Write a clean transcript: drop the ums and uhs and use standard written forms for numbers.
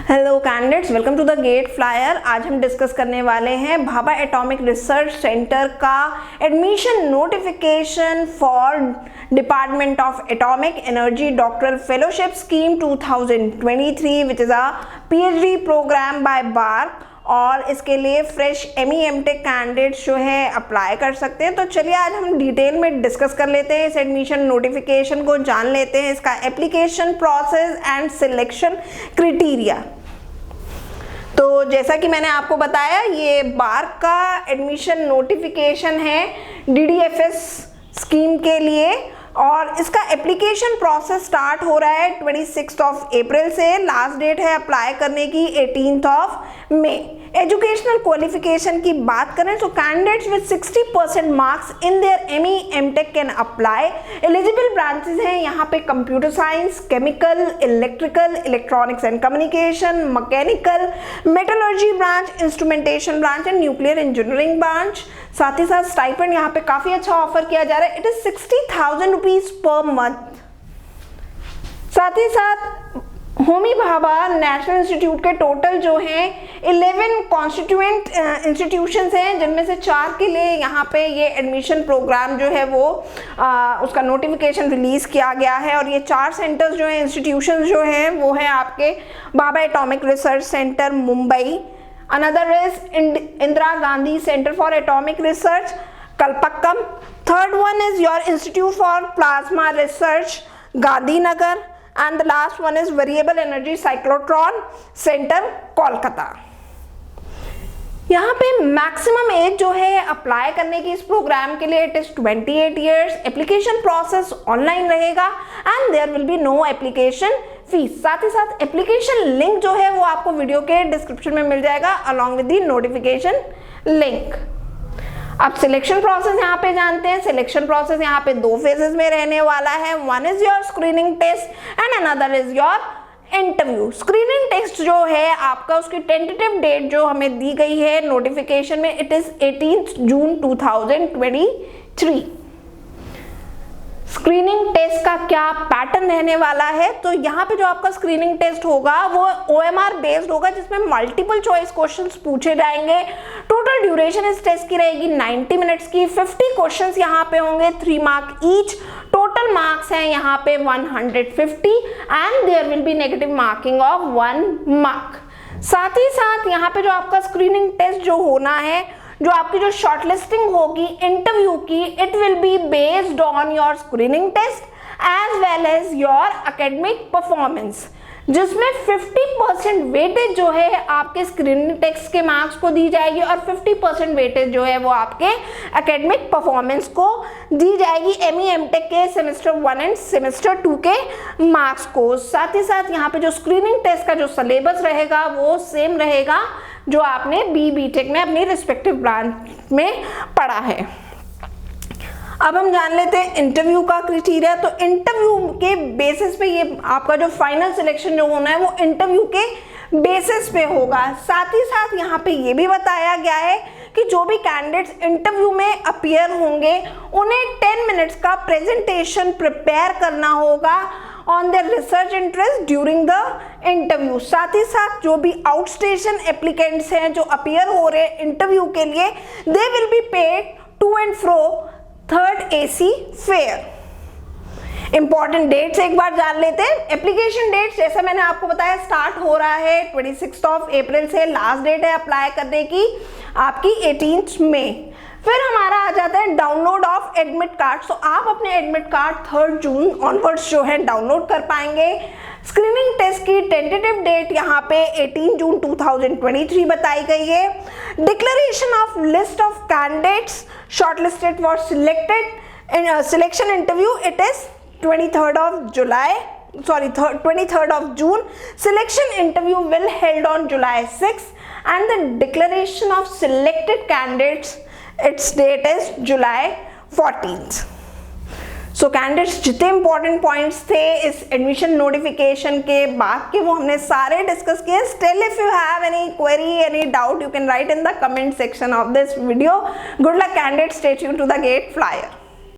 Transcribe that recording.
Hello candidates, welcome to the GATE flyer. आज हम discuss करने वाले हैं भाभा एटॉमिक रिसर्च सेंटर का admission notification for department of atomic energy doctoral fellowship scheme 2023 which is a PhD programme by BARC. और इसके लिए fresh MTech candidates जो है अप्लाई कर सकते हैं। तो चलिए आज हम डिटेल में डिस्कस कर लेते हैं, इस एडमिशन नोटिफिकेशन को जान लेते हैं, इसका application process and selection criteria. तो जैसा कि मैंने आपको बताया, ये बार्क का एडमिशन नोटिफिकेशन है डीडीएफएस स्कीम के लिए और इसका एप्लीकेशन प्रोसेस स्टार्ट हो रहा है 26 अप्रैल से। लास्ट डेट है अप्लाई करने की 18 मई। एजुकेशनल क्वालिफिकेशन की बात करें तो candidates with 60% marks in their MTech can apply. Eligible branches हैं यहाँ पे computer science, chemical, electrical, electronics and communication, mechanical, metallurgy branch, instrumentation branch and nuclear engineering branch. साथ ही साथ स्टाइपेंड यहाँ पे काफी अच्छा ऑफर किया जा रहा है, it is 60,000 rupees per month. साथ ही साथ होमी भाभा नेशनल इंस्टीट्यूट के टोटल जो हैं 11 कॉन्स्टिट्यूएंट इंस्टीट्यूशंस हैं, जिनमें से 4 के लिए यहाँ पे ये एडमिशन प्रोग्राम जो है वो उसका नोटिफिकेशन रिलीज किया गया है। और ये 4 सेंटर्स जो हैं, इंस्टीट्यूशंस जो हैं वो है आपके Bhabha atomic research centre Mumbai, another is Indira Gandhi centre for atomic research Kalpakkam, third one is your institute for plasma research Gandhinagar, and the last one is variable energy cyclotron center Kolkata. यहाँ पे मैक्सिमम एज जो है अप्लाई करने की इस प्रोग्राम के लिए it is 28 years. Application process online रहेगा and there will be no application fees. साथ ही साथ एप्लीकेशन लिंक जो है वो आपको वीडियो के डिस्क्रिप्शन में मिल जाएगा along with the notification link. अब सिलेक्शन प्रोसेस यहाँ पे जानते हैं। सिलेक्शन प्रोसेस यहाँ पे 2 फेजेस में रहने वाला है। One is your screening test and another is your interview. Screening test जो है आपका, उसकी टेंटेटिव डेट जो हमें दी गई है नोटिफिकेशन में, it is 18 June 2023। Screening test का क्या पैटर्न रहने वाला है, तो यहाँ पे जो आपका स्क्रीनिंग टेस्ट होगा वो OMR बेस्ड होगा, जिसमें मल्टीपल चॉइस क्वेश्चंस पूछे जाएंगे। टोटल ड्यूरेशन इस टेस्ट की रहेगी 90 मिनट्स की। 50 क्वेश्चंस यहाँ पे होंगे, 3 मार्क ईच। टोटल मार्क्स हैं यहाँ पे 150 and there will be negative marking of 1 mark. साथ ही साथ यहाँ पे जो आपका स्क्रीनिंग टेस्ट जो होना है, जो आपकी जो शॉर्टलिस्टिंग होगी इंटरव्यू की, it will be based on your screening test as well as your academic performance, जिसमें 50% वेटेज जो है आपके स्क्रीनिंग टेस्ट के मार्क्स को दी जाएगी और 50% वेटेज जो है वो आपके एकेडमिक परफॉर्मेंस को दी जाएगी एमटेक के सेमेस्टर 1 एंड सेमेस्टर 2 के मार्क्स को। साथ ही साथ यहाँ पे जो स्क्रीनिंग टेस्ट का जो सिलेबस रहेगा वो सेम रहेगा जो आपने बीटेक में अपनी रिस्पेक्टिव ब्रांच में पढ़ा है। अब हम जान लेते हैं इंटरव्यू का क्राइटेरिया। तो इंटरव्यू के बेसिस पे ये आपका जो फाइनल सिलेक्शन जो होना है वो इंटरव्यू के बेसिस पे होगा। साथ ही साथ यहाँ पे ये भी बताया गया है कि जो भी कैंडिडेट्स इंटरव्यू में अपीयर होंगे उन्हें 10 मिनट्स का प्रेजेंटेशन प्रिपेयर करना होगा on their research interest during the interview. साथ ही साथ जो भी आउटस्टेशन एप्लीकेंट्स हैं जो अपीयर हो रहे हैं इंटरव्यू के लिए, they will be paid to and fro 3rd AC fare. Important dates एक बार जान लेते हैं। एप्लीकेशन डेट्स जैसे मैंने आपको बताया स्टार्ट हो रहा है 26 अप्रैल से। लास्ट डेट है अप्लाई करने की आपकी 18 मई। फिर हमारा आ जाता है डाउनलोड ऑफ एडमिट कार्ड। तो आप अपने एडमिट कार्ड 3 जून ऑनवर्ड्स जो है डाउनलोड कर पाएंगे। स्क्रीनिंग टेस्ट की टेंटेटिव डेट यहाँ पे 18 जून 2023 बताई गई है। Declaration of list of candidates shortlisted for selection interview, it is 23rd of June. Selection interview will held on July 6th and the declaration of selected candidates, its date is July 14th. So candidates जितने important points थे इस admission notification के बाद के वो हमने सारे discuss किए। Still if you have any query, any doubt, you can write in the comment section of this video. Good luck candidates, stay tuned to the GATE flyer.